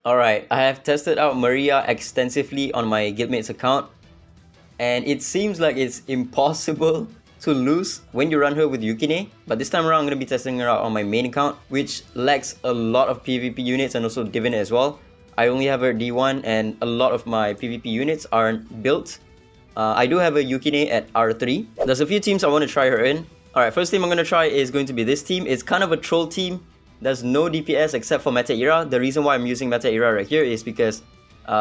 Alright, I have tested out Maria extensively on my guildmate's account, and it seems like it's impossible to lose when you run her with Yukine. But this time around, I'm going to be testing her out on my main account, which lacks a lot of PvP units and also Divine as well. I only have her D1 and a lot of my PvP units aren't built. I do have a Yukine at R3. There's a few teams I want to try her in. Alright, first team I'm going to try is going to be this team. It's kind of a troll team. There's no DPS except for Meta Era. The reason why I'm using Meta Era right here is because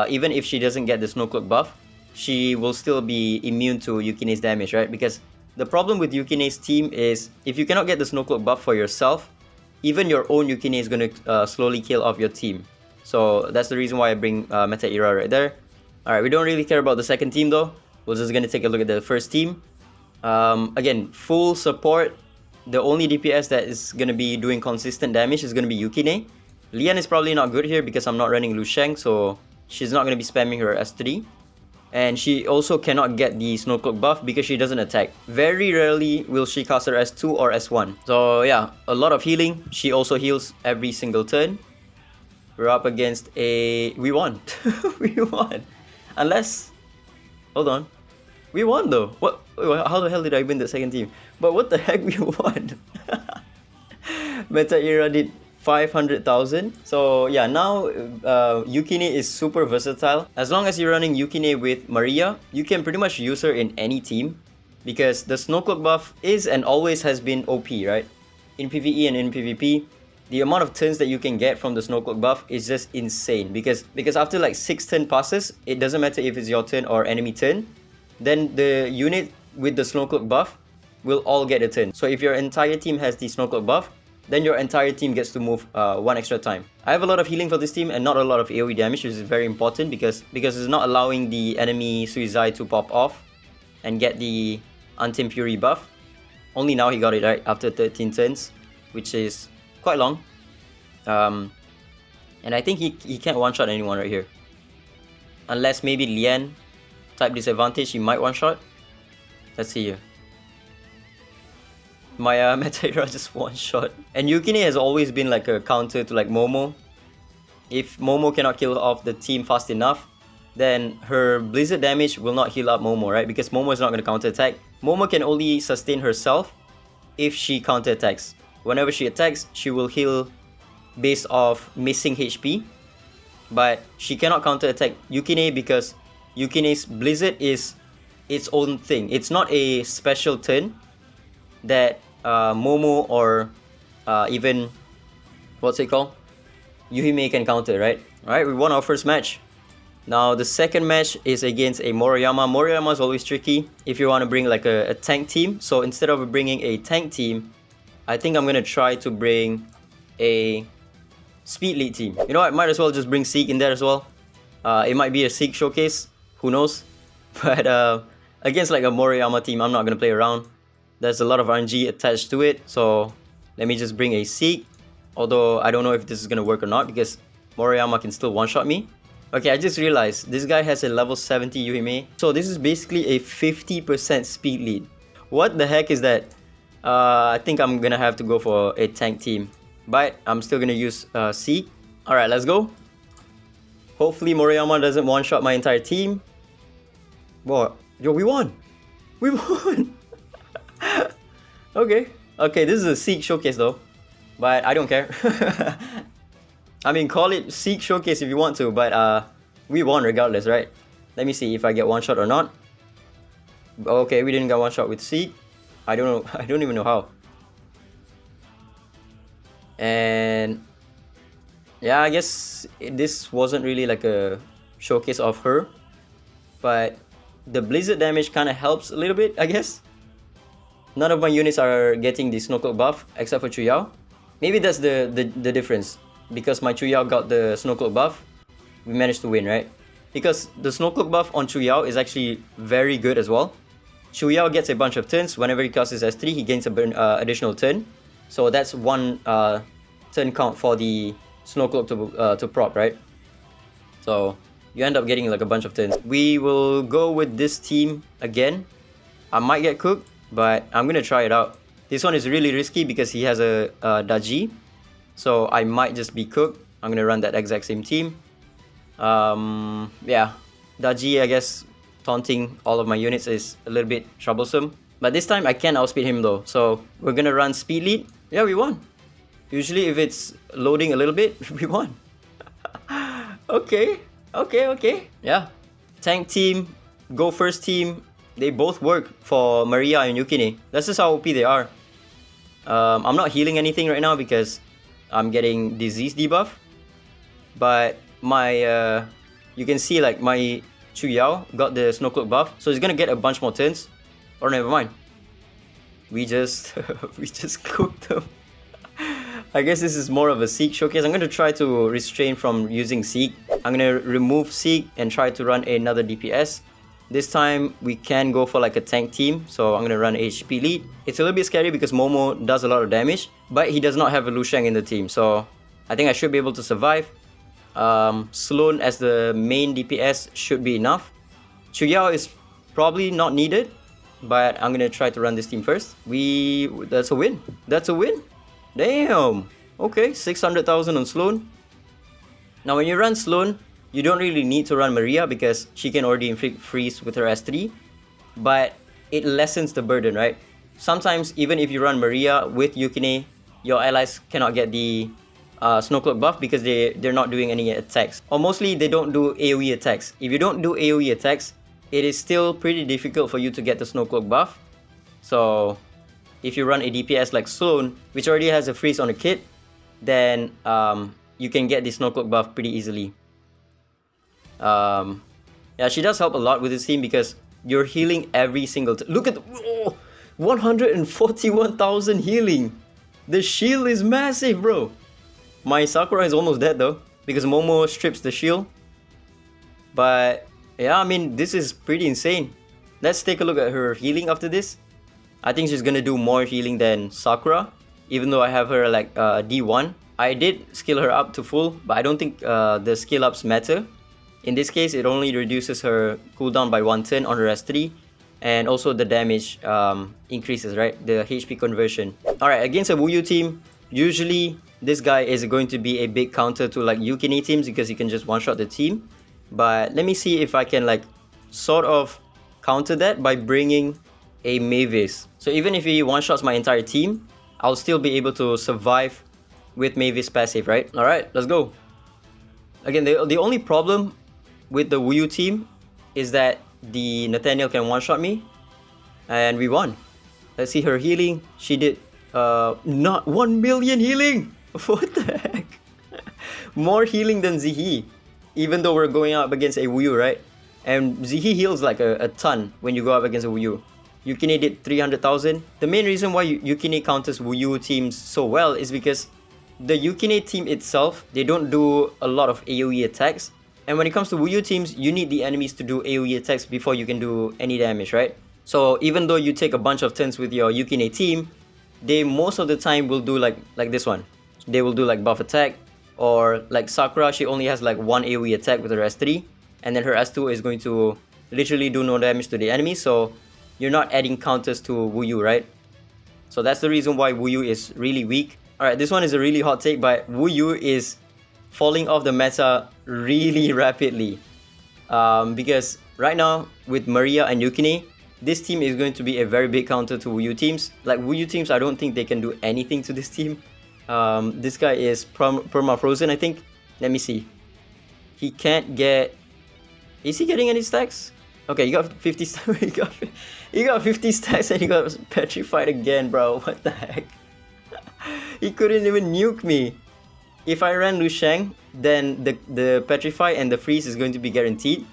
even if she doesn't get the Snowcloak buff, she will still be immune to Yukine's damage, right? Because the problem with Yukine's team is if you cannot get the Snowcloak buff for yourself, even your own Yukine is going to slowly kill off your team. So that's the reason why I bring Meta Era right there. Alright, we don't really care about the second team though. We're just going to take a look at the first team. Again, full support. The only DPS that is going to be doing consistent damage is going to be Yukine. Lian is probably not good here because I'm not running Lu Sheng, so she's not going to be spamming her S3. And she also cannot get the Snowcloak buff because she doesn't attack. Very rarely will she cast her S2 or S1. So yeah, a lot of healing. She also heals every single turn. We're up against a... We won. We won. Unless... Hold on. We won though. What? How the hell did I win the second team? But what the heck, we won? Meta Era did 500,000. So yeah, now Yukine is super versatile. As long as you're running Yukine with Maria, you can pretty much use her in any team because the Snowcloak buff is and always has been OP, right? In PvE and in PvP, the amount of turns that you can get from the Snowcloak buff is just insane because after like 6 turn passes, it doesn't matter if it's your turn or enemy turn, then the unit with the Snowcloak buff will all get a turn. So if your entire team has the Snowcloak buff, then your entire team gets to move one extra time. I have a lot of healing for this team and not a lot of AoE damage, which is very important because it's not allowing the enemy Suizai to pop off and get the Untamed Fury buff. Only now he got it right after 13 turns, which is quite long. And I think he can't one-shot anyone right here. Unless maybe Lian type disadvantage, he might one-shot. Let's see here. My Meta Era just one-shot. And Yukine has always been like a counter to like Momo. If Momo cannot kill off the team fast enough, then her Blizzard damage will not heal up Momo, right? Because Momo is not going to counter-attack. Momo can only sustain herself if she counter-attacks. Whenever she attacks, she will heal based off missing HP. But she cannot counter-attack Yukine because Yukine's Blizzard is its own thing. It's not a special turn that Momo or even, what's it called? Yuime can counter, right? Alright, we won our first match. Now the second match is against a Moroyama. Moroyama is always tricky if you want to bring like a tank team. So instead of bringing a tank team, I think I'm going to try to bring a speed lead team. You know what, might as well just bring Seek in there as well. It might be a Seek showcase, who knows? But against like a Moroyama team, I'm not going to play around. There's a lot of RNG attached to it, so let me just bring a Seek. Although I don't know if this is going to work or not because Moroyama can still one-shot me. Okay, I just realized this guy has a level 70 Yuime. So this is basically a 50% speed lead. What the heck is that? I think I'm going to have to go for a tank team. But I'm still going to use Seek. Alright, let's go. Hopefully Moroyama doesn't one-shot my entire team. Whoa, yo, we won! We won! Okay, this is a Seek showcase though, but I don't care. I mean, call it Seek showcase if you want to, but we won regardless, right? Let me see if I get one shot or not. Okay, we didn't get one shot with Seek. I don't know. I don't even know how. And yeah, I guess this wasn't really like a showcase of her, but the Blizzard damage kind of helps a little bit, I guess. None of my units are getting the Snowcloak buff except for Chuyao. Maybe that's the difference. Because my Chuyao got the Snowcloak buff, we managed to win, right? Because the Snowcloak buff on Chuyao is actually very good as well. Chuyao gets a bunch of turns. Whenever he casts his S3, he gains an additional turn. So that's one turn count for the Snowcloak to prop, right? So you end up getting like a bunch of turns. We will go with this team again. I might get cooked, but I'm gonna try it out. This one is really risky because he has a Daji, so I might just be cooked. I'm gonna run that exact same team. Yeah, Daji, I guess, taunting all of my units is a little bit troublesome. But this time I can outspeed him though. So we're gonna run speed lead. Yeah, we won. Usually if it's loading a little bit, we won. Okay. Yeah. Tank team, go first team, they both work for Maria and Yukine. That's just how OP they are. I'm not healing anything right now because I'm getting disease debuff. But my, you can see like my Chu Yao got the Snow Cloak buff. So he's gonna get a bunch more turns. Or never mind. We just we just cooked them. I guess this is more of a Seek showcase. I'm gonna try to restrain from using Seek. I'm gonna remove Seek and try to run another DPS. This time we can go for like a tank team, so I'm gonna run HP lead. It's a little bit scary because Momo does a lot of damage, but he does not have a Lu Sheng in the team, so I think I should be able to survive. Sloan as the main DPS should be enough. Chu Yao is probably not needed, but I'm gonna try to run this team first. That's a win. That's a win. Damn. Okay, 600,000 on Sloan. Now when you run Sloan, you don't really need to run Maria because she can already inflict freeze with her S3, but it lessens the burden, right? Sometimes even if you run Maria with Yukine, your allies cannot get the Snow Cloak buff because they're not doing any attacks. Or mostly they don't do AoE attacks. If you don't do AoE attacks, it is still pretty difficult for you to get the Snow Cloak buff. So if you run a DPS like Sloan, which already has a freeze on the kit, then you can get the Snow Cloak buff pretty easily. Yeah, she does help a lot with this team because you're healing every single look at 141,000 healing. The shield is massive, bro. My Sakura is almost dead though because Momo strips the shield. But yeah, I mean, this is pretty insane. Let's take a look at her healing after this. I think she's gonna do more healing than Sakura, even though I have her like D1. I did skill her up to full, but I don't think the skill ups matter. In this case, it only reduces her cooldown by 1 turn on her S3, and also the damage increases, right? The HP conversion. Alright, against a Wuyu team, usually this guy is going to be a big counter to like Yukine teams because he can just one-shot the team. But let me see if I can like sort of counter that by bringing a Mavis. So even if he one-shots my entire team, I'll still be able to survive with Mavis passive, right? Alright, let's go. Again, the only problem with the Wuyu team is that the Nathaniel can one-shot me, and we won. Let's see her healing. She did not 1 million healing. What the heck? More healing than Zihi, even though we're going up against a Wuyu, right? And Zihi heals like a ton when you go up against a Wuyu. Yukine did 300,000. The main reason why Yukine counters Wuyu teams so well is because the Yukine team itself, they don't do a lot of AoE attacks. And when it comes to Wuyu teams, you need the enemies to do AoE attacks before you can do any damage, right? So even though you take a bunch of turns with your Yukine team, they most of the time will do like this one. They will do like buff attack, or like Sakura, she only has like one AoE attack with her S3, and then her S2 is going to literally do no damage to the enemy, so you're not adding counters to Wuyu, right? So that's the reason why Wuyu is really weak. Alright, this one is a really hot take, but Wuyu is falling off the meta really rapidly. Because right now, with Maria and Yukine, this team is going to be a very big counter to Wuyu teams. Like Wuyu teams, I don't think they can do anything to this team. This guy is perma frozen, I think. Let me see. He can't get... Is he getting any stacks? Okay, he got 50 stacks. he got 50 stacks and he got petrified again, bro. What the heck? He couldn't even nuke me. If I ran Lu Sheng, then the petrify and the freeze is going to be guaranteed.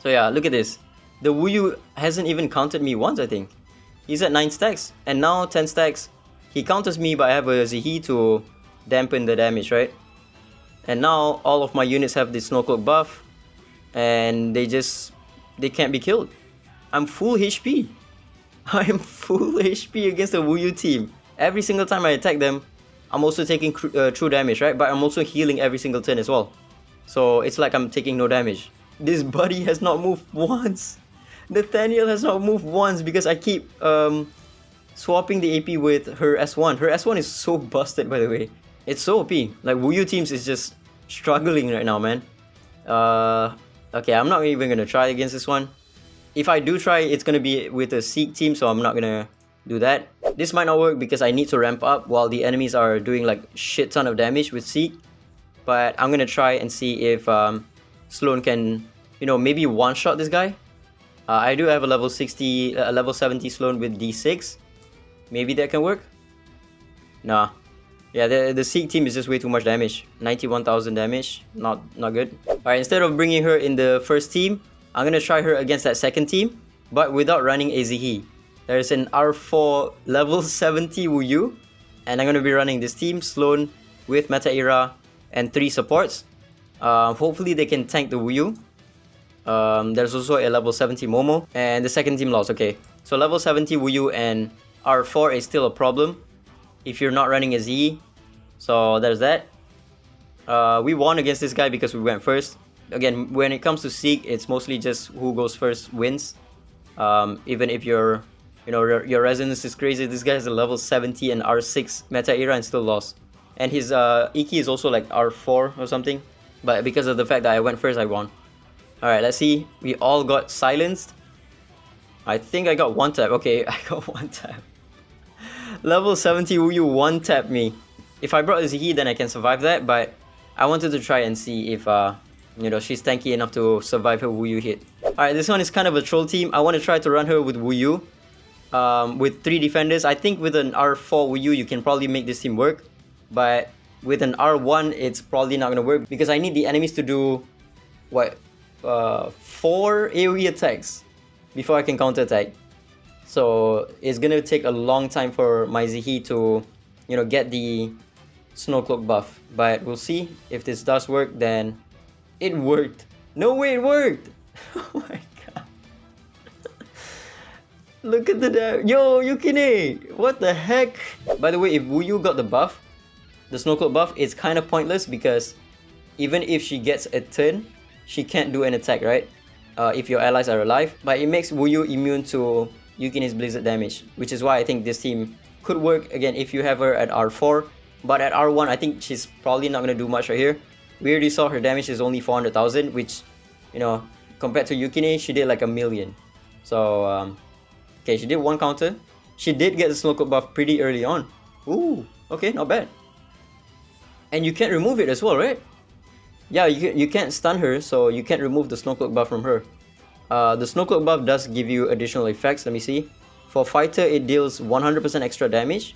So yeah, look at this. The Wuyu hasn't even countered me once, I think. He's at 9 stacks, and now 10 stacks. He counters me, but I have a Zihi to dampen the damage, right? And now all of my units have the Snow Cloak buff, and they can't be killed. I'm full HP. I am full HP against the Wuyu team. Every single time I attack them, I'm also taking true damage, right? But I'm also healing every single turn as well. So it's like I'm taking no damage. This buddy has not moved once. Nathaniel has not moved once because I keep swapping the AP with her S1. Her S1 is so busted, by the way. It's so OP. Like Wuyu teams is just struggling right now, man. Okay, I'm not even gonna try against this one. If I do try, it's gonna be with a Seek team, so I'm not gonna do that. This might not work because I need to ramp up while the enemies are doing like shit ton of damage with Seek. But I'm gonna try and see if Sloan can, you know, maybe one-shot this guy. I do have a level 60, level 70 Sloan with D6. Maybe that can work. Nah. Yeah, the Seek team is just way too much damage. 91,000 damage. Not good. Alright, instead of bringing her in the first team, I'm gonna try her against that second team, but without running a Zihi. There's an R4 level 70 Wuyu, and I'm gonna be running this team, Sloan with Meta Era and 3 supports. Hopefully they can tank the Wuyu. There's also a level 70 Momo, and the second team lost. Okay, so level 70 Wuyu and R4 is still a problem if you're not running a Z. So there's that. We won against this guy because we went first. Again, when it comes to Seek, it's mostly just who goes first wins. Even if your resonance is crazy, this guy has a level 70 and R6 Meta Era and still lost. And his Iki is also like R4 or something. But because of the fact that I went first, I won. Alright, let's see. We all got silenced. I think I got one tap. Okay, I got one tap. Level 70 Wuyu one tap me. If I brought a Zihi, then I can survive that. But I wanted to try and see if she's tanky enough to survive her Wuyu hit. Alright, this one is kind of a troll team. I want to try to run her with Wuyu. With 3 defenders. I think with an R4 Wuyu, you can probably make this team work. But with an R1, it's probably not going to work. Because I need the enemies to do, what, 4 AoE attacks before I can counter attack. So it's going to take a long time for my Zihi to, get the Snow Cloak buff. But we'll see. If this does work, then it worked. No way, it worked! Oh my god. Look at the damage. Yo, Yukine! What the heck? By the way, if Wuyu got the buff, the Snow Cloak buff, it's kind of pointless because even if she gets a turn, she can't do an attack, right? If your allies are alive. But it makes Wuyu immune to Yukine's Blizzard damage, which is why I think this team could work, again, if you have her at R4. But at R1, I think she's probably not going to do much right here. We already saw her damage is only 400,000, which, compared to Yukine, she did like a million. So, okay, she did one counter. She did get the Snow Cloak buff pretty early on. Ooh, okay, not bad. And you can't remove it as well, right? Yeah, you can't stun her, so you can't remove the Snow Cloak buff from her. The Snow Cloak buff does give you additional effects. Let me see. For fighter, it deals 100% extra damage.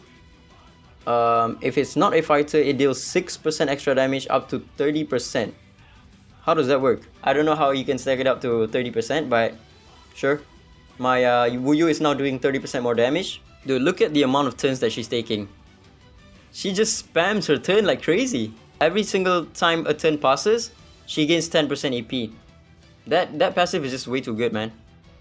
If it's not a fighter, it deals 6% extra damage up to 30%. How does that work? I don't know how you can stack it up to 30%, but sure. My Wuyu is now doing 30% more damage. Dude, look at the amount of turns that she's taking. She just spams her turn like crazy. Every single time a turn passes, she gains 10% AP. That passive is just way too good, man.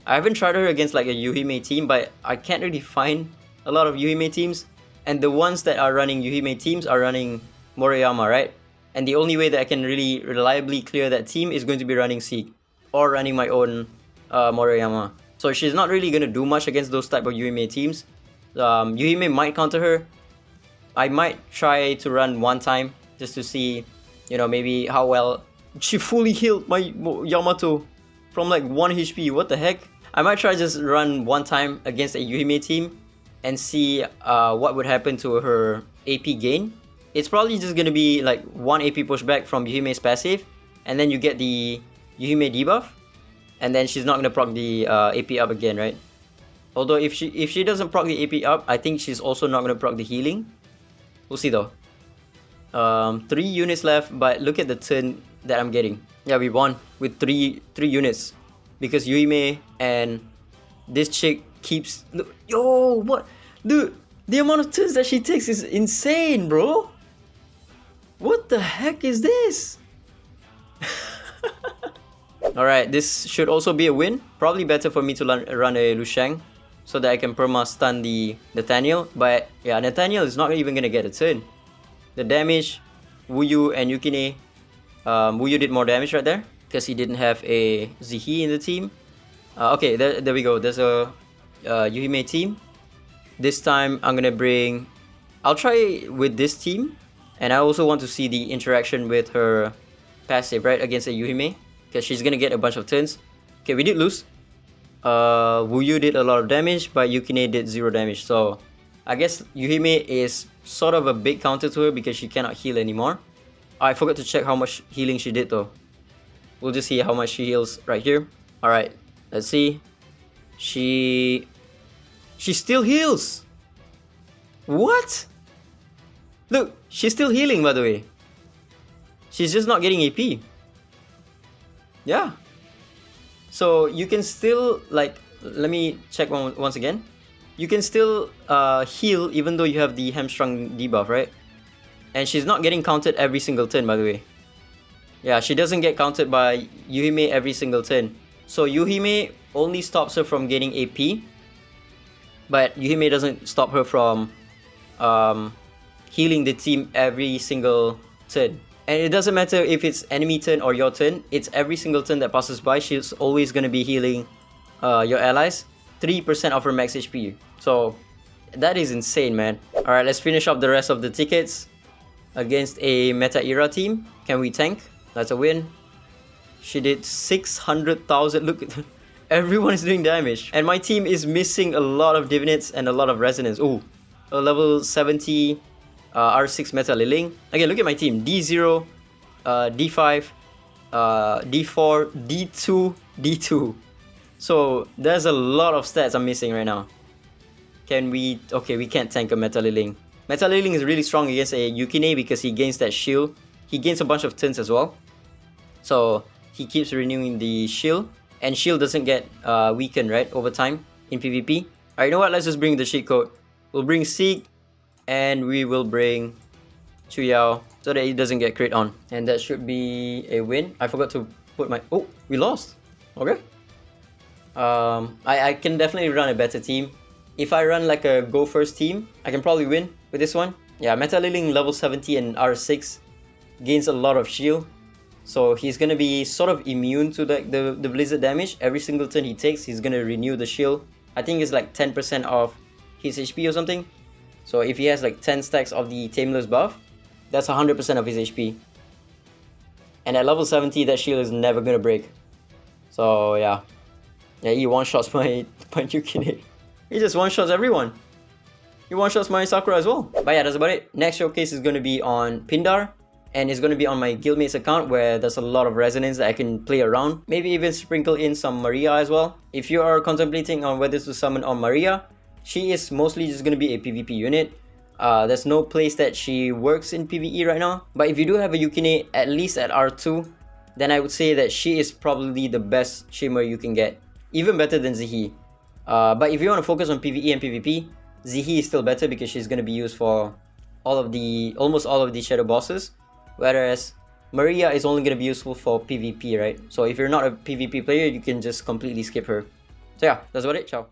I haven't tried her against like a Yuime team, but I can't really find a lot of Yuime teams. And the ones that are running Yuime teams are running Moroyama, right? And the only way that I can really reliably clear that team is going to be running Seek or running my own Moroyama. So she's not really going to do much against those type of Yuime teams. Yuime might counter her. I might try to run one time just to see, maybe how well. She fully healed my Yamato from like 1 HP. What the heck? I might try just run one time against a Yuime team and see what would happen to her AP gain. It's probably just gonna be like 1 AP pushback from Yuime's passive, and then you get the Yuime debuff, and then she's not gonna proc the AP up again, right? Although if she doesn't proc the AP up, I think she's also not gonna proc the healing. We'll see though. 3 units left, but look at the turn that I'm getting. Yeah, we won with 3 units because Yuime and this chick keeps. Yo, what, dude? The amount of turns that she takes is insane, bro. What the heck is this? Alright, this should also be a win. Probably better for me to run a Lusheng so that I can perma stun the Nathaniel. But yeah, Nathaniel is not even gonna get a turn. The damage, Wuyu and Yukine. Wuyu did more damage right there because he didn't have a Zihi in the team. Okay, there we go. There's a Yuime team. This time I'm gonna bring. I'll try with this team, and I also want to see the interaction with her passive, right, against a Yuime, because she's gonna get a bunch of turns. Okay, we did lose. Wuyu did a lot of damage, but Yukine did 0 damage. So I guess Yuime is sort of a big counter to her because she cannot heal anymore. I forgot to check how much healing she did though. We'll just see how much she heals right here. Alright, let's see. She still heals! What? Look, she's still healing by the way. She's just not getting AP. Yeah. So you can still, like, let me check once again. You can still heal even though you have the hamstrung debuff, right? And she's not getting counted every single turn, by the way. Yeah, she doesn't get counted by Yuime every single turn. So Yuime only stops her from getting AP, but Yuime doesn't stop her from healing the team every single turn. And it doesn't matter if it's enemy turn or your turn, it's every single turn that passes by, she's always going to be healing your allies 3% of her max HP. So that is insane, man. Alright, let's finish up the rest of the tickets against a meta era team. Can we tank? That's a win. She did 600,000. Look, everyone is doing damage. And my team is missing a lot of divinates and a lot of resonance. Ooh, a level 70 R6 meta Liling. Again, look at my team. D0, D5, D4, D2, D2. So there's a lot of stats I'm missing right now. Can we... Okay, we can't tank a Meta Liling. Meta Liling is really strong against a Yukine because he gains that shield. He gains a bunch of turns as well. So he keeps renewing the shield. And shield doesn't get weakened, right, over time in PvP. Alright, you know what? Let's just bring the cheat code. We'll bring Seek. And we will bring Chuyao so that it doesn't get crit on. And that should be a win. I forgot to put my... Oh, we lost. Okay. I can definitely run a better team. If I run like a go first team, I can probably win with this one. Yeah, Meta Liling level 70 and R6 gains a lot of shield. So he's gonna be sort of immune to the blizzard damage. Every single turn he takes, he's gonna renew the shield. I think it's like 10% of his HP or something. So if he has like 10 stacks of the Tameless buff, that's 100% of his HP. And at level 70, that shield is never gonna break. So yeah. Yeah, he one-shots my Yukine. He just one-shots everyone. He one-shots my Sakura as well. But yeah, that's about it. Next showcase is gonna be on Pindar. And it's gonna be on my guildmates account where there's a lot of resonance that I can play around. Maybe even sprinkle in some Maria as well. If you are contemplating on whether to summon on Maria, she is mostly just going to be a PvP unit. There's no place that she works in PvE right now. But if you do have a Yukine, at least at R2, then I would say that she is probably the best Shimmer you can get. Even better than Zihi. But if you want to focus on PvE and PvP, Zihi is still better because she's going to be used for almost all of the shadow bosses. Whereas Maria is only going to be useful for PvP, right? So if you're not a PvP player, you can just completely skip her. So yeah, that's about it. Ciao.